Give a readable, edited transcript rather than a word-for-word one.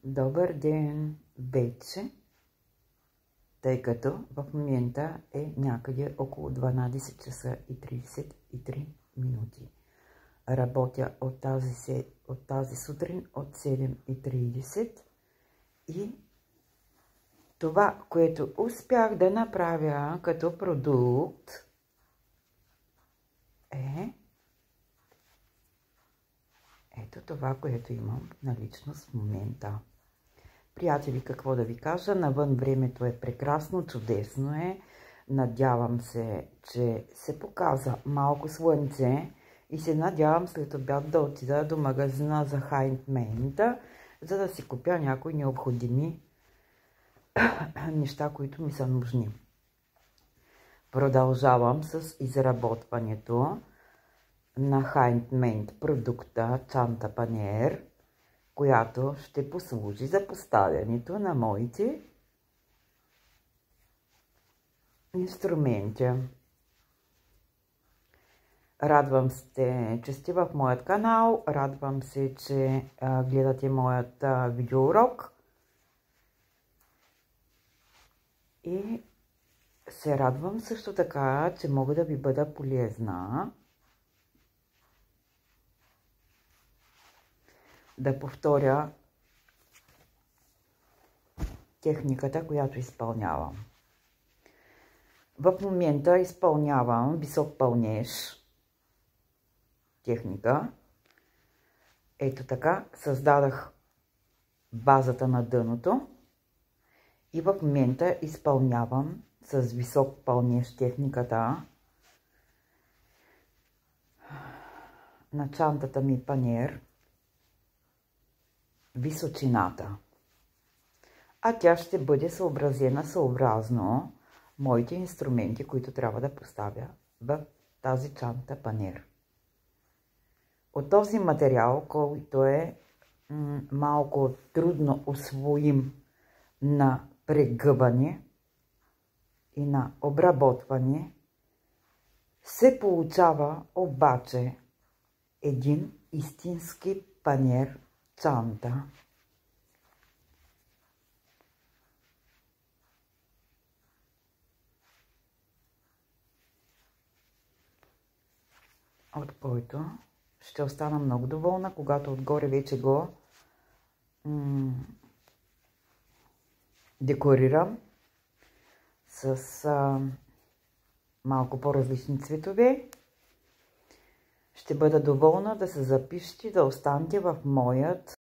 Добър ден вече, тъй като в момента е някъде около 12 часа и 33 минути. Работя от тази сутрин от 7:30 и това, което успях да направя като продукт е ето това, което имам наличност в момента. Приятели, какво да ви кажа, навън времето е прекрасно, чудесно е. Надявам се, че се показа малко слънце и се надявам след обяд да отида до магазина за Handmade, за да си купя някои необходими неща, които ми са нужни. Продължавам с изработването на Handmade продукта Чанта Панер, която ще послужи за поставянето на моите инструменти. Радвам се, че сте в моят канал, радвам се, че гледате моят видеоурок и се радвам също така, че мога да ви бъда полезна. Да повторя техниката, която изпълнявам. В момента изпълнявам висок пълнеж техника. Ето така създадах базата на дъното и в момента изпълнявам с висок пълнеж техниката на чантата ми панер височината, а тя ще бъде съобразена съобразно моите инструменти, които трябва да поставя в тази чанта панер. От този материал, който е малко трудно усвоим на прегъване и на обработване, се получава обаче един истински панер чанта. От който ще остана много доволна, когато отгоре вече го декорирам с малко по-различни цветове. Ще бъда доволна да се запишете, да останете в моят